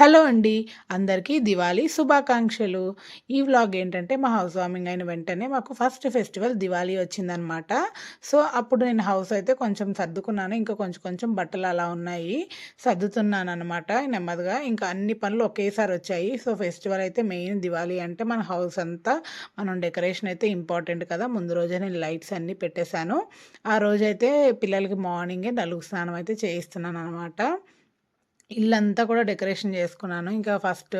Hello అండి. అందరికీ దివాళీ శుభాకాంక్షలు. ఈ వ్లాగ్ ఏంటంటే మా హౌస్ వార్మింగ్ అయిన వెంటనే మాకు ఫస్ట్ ఫెస్టివల్ దివాళీ వచ్చిందనమాట. సో, అప్పుడు నేను హౌస్ అయితే కొంచెం సర్దుకున్నాను. ఇంకా కొంచెం కొంచెం బట్టలు అలా ఉన్నాయి. సర్దుతున్నాననమాట నెమ్మదిగా. ఇంకా అన్ని పనులు ఒకేసారి వచ్చాయి. సో, ఫెస్టివల్ అయితే మెయిన్ దివాళీ అంటే మన హౌస్ అంతా మనం డెకరేషన్ అయితే ఇంపార్టెంట్ కదా! ముందు రోజే నేను లైట్స్ అన్నీ పెట్టేశాను. ఆ రోజైతే పిల్లలకి మార్నింగే నలుగు స్నానం అయితే చేయిస్తున్నాననమాట. ఇల్లంతా కూడా డెకరేషన్ చేసుకున్నాను. ఇంకా ఫస్ట్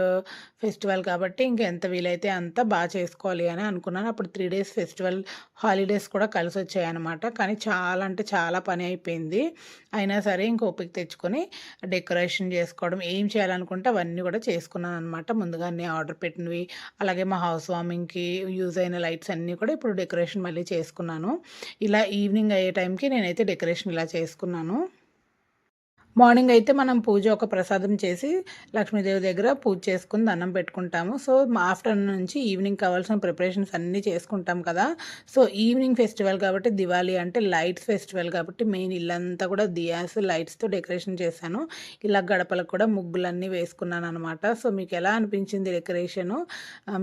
ఫెస్టివల్ కాబట్టి ఇంక ఎంత వీలైతే అంత చేసుకోవాలి అని అనుకున్నాను. అప్పుడు 3 డేస్ ఫెస్టివల్ హాలిడేస్ కూడా కలిసొచ్చాయన్నమాట. కానీ చాలా అంటే చాలా పని అయిపోయింది. అయినా సరే ఇంక ఓపిక తెచ్చుకొని డెకరేషన్ చేసుకోవడం, ఏం చేయాలనుకుంటే అవన్నీ కూడా చేసుకున్నాననమాట. ముందుగా అన్నీ ఆర్డర్ పెట్టినవి, అలాగే మా హౌస్ వార్మింగ్‌కి యూజ్ అయిన లైట్స్ అన్నీ కూడా ఇప్పుడు డెకరేషన్ మళ్ళీ చేసుకున్నాను. ఇలా ఈవినింగ్ అయ్యే టైంకి నేనైతే డెకరేషన్ ఇలా చేసుకున్నాను. మార్నింగ్ అయితే మనం పూజ ఒక ప్రసాదం చేసి లక్ష్మీదేవి దగ్గర పూజ చేసుకొని దండం పెట్టుకుంటాము. సో, ఆఫ్టర్‌నూన్ నుంచి ఈవినింగ్ కావాల్సిన ప్రిపరేషన్స్ అన్నీ చేసుకుంటాం కదా! సో, ఈవినింగ్ ఫెస్టివల్ కాబట్టి దివాళీ అంటే లైట్స్ ఫెస్టివల్ కాబట్టి మెయిన్ ఇల్లంతా కూడా దియాస్, లైట్స్‌తో డెకరేషన్ చేశాను. ఇలా గడపలకు కూడా ముగ్గులన్నీ వేసుకున్నాననమాట. సో, మీకెలా అనిపించింది డెకరేషను?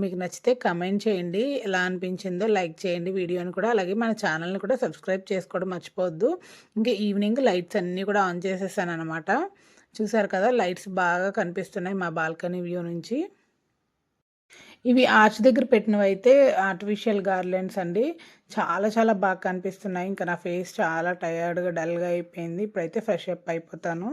మీకు నచ్చితే కమెంట్ చేయండి. ఎలా అనిపించిందో లైక్ చేయండి వీడియోని కూడా. అలాగే మన ఛానల్‌ని కూడా సబ్స్క్రైబ్ చేసుకోవడం మర్చిపోవద్దు. ఇంకా ఈవినింగ్ లైట్స్ అన్నీ కూడా ఆన్ చేసేసాననమాట. చూసారు కదా! లైట్స్ బాగా కనిపిస్తున్నాయి మా బాల్కనీ వ్యూ నుంచి. ఇవి ఆర్చ్ దగ్గర పెట్టినవైతే ఆర్టిఫిషియల్ గార్లెండ్స్ అండి. చాలా చాలా బాగా కనిపిస్తున్నాయి. ఇంకా నా ఫేస్ చాలా టయర్డ్‌గా, డల్‌గా అయిపోయింది. ఇప్పుడైతే ఫ్రెష్ అప్ అయిపోతాను.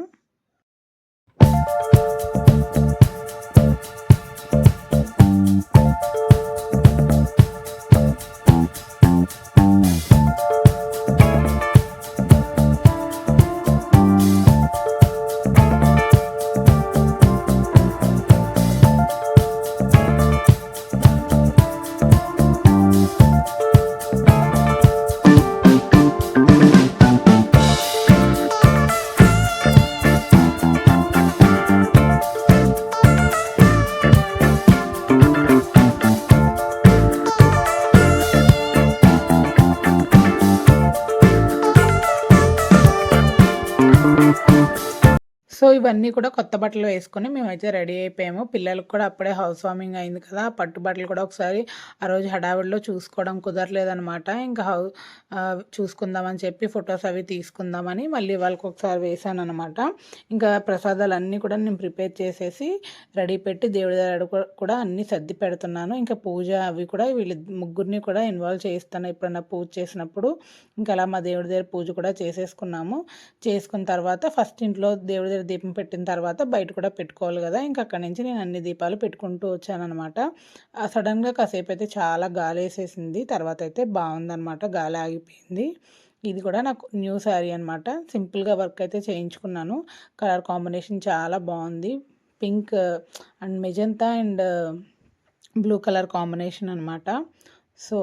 సో, ఇవన్నీ కూడా కొత్త బట్టలు వేసుకొని మేమైతే రెడీ అయిపోయాము. పిల్లలకి కూడా అప్పుడే హౌస్ వార్మింగ్ అయింది కదా! పట్టు బట్టలు కూడా ఒకసారి ఆ రోజు హడావిడిలో చూసుకోవడం కుదరలేదనమాట. ఇంకా చూసుకుందామని చెప్పి ఫోటోస్ అవి తీసుకుందామని మళ్ళీ వాళ్ళకొకసారి వేశాననమాట. ఇంకా ప్రసాదాలన్నీ కూడా నేను ప్రిపేర్ చేసేసి రెడీ పెట్టి దేవుడి దగ్గర కూడా అన్నీ సర్ది పెడుతున్నాను. ఇంకా పూజ అవి కూడా ముగ్గురిని కూడా ఇన్వాల్వ్ చేయిస్తాను ఎప్పుడన్నా పూజ చేసినప్పుడు. ఇంకా అలా మా దేవుడి దగ్గర పూజ కూడా చేసేసుకున్నాము. చేసుకున్న తర్వాత ఫస్ట్ ఇంట్లో దేవుడి దగ్గర దీపం పెట్టిన తర్వాత బయట కూడా పెట్టుకోవాలి కదా! ఇంకా అక్కడి నుంచి నేను అన్ని దీపాలు పెట్టుకుంటూ వచ్చాననమాట. సడన్‌గా కాసేపయితే చాలా గాలేసేసింది. తర్వాతయితే బావుందనమాట. గాలి ఆగిపోయింది. ఇది కూడా నాకు న్యూ శారీ అనమాట. సింపుల్‌గా వర్క్ అయితే చేయించుకున్నాను. కలర్ కాంబినేషన్ చాలా బావుంది. Pink and magenta and blue colour combination అనమాట. సో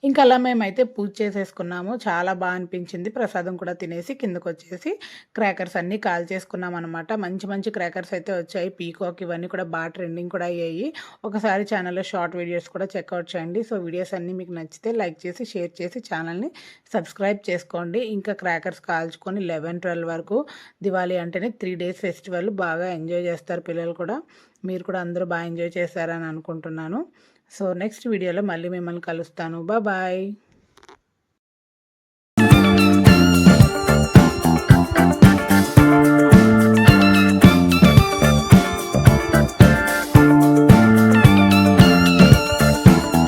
ఇంకా అలా మేమైతే పూజ చేసేసుకున్నాము. చాలా అనిపించింది. ప్రసాదం కూడా తినేసి కిందకొచ్చేసి క్రాకర్స్ అన్నీ కాల్చేసుకున్నామనమాట. మంచి మంచి క్రాకర్స్ అయితే వచ్చాయి. పీకాక్ ఇవన్నీ కూడా ట్రెండింగ్ కూడా అయ్యాయి. ఒకసారి ఛానల్‌లో షార్ట్ వీడియోస్ కూడా చెక్‌ఔట్ చేయండి. సో, వీడియోస్ అన్నీ మీకు నచ్చితే లైక్ చేసి, షేర్ చేసి ఛానల్‌ని సబ్స్క్రైబ్ చేసుకోండి. ఇంకా క్రాకర్స్ కాల్చుకొని 11, 12 వరకు దివాళీ అంటేనే 3 డేస్ ఫెస్టివల్ బాగా ఎంజాయ్ చేస్తారు పిల్లలు కూడా. మీరు కూడా అందరూ ఎంజాయ్ చేశారని అనుకుంటున్నాను. సో, నెక్స్ట్ వీడియోలో మళ్ళీ మిమ్మల్ని కలుస్తాను. బాయ్.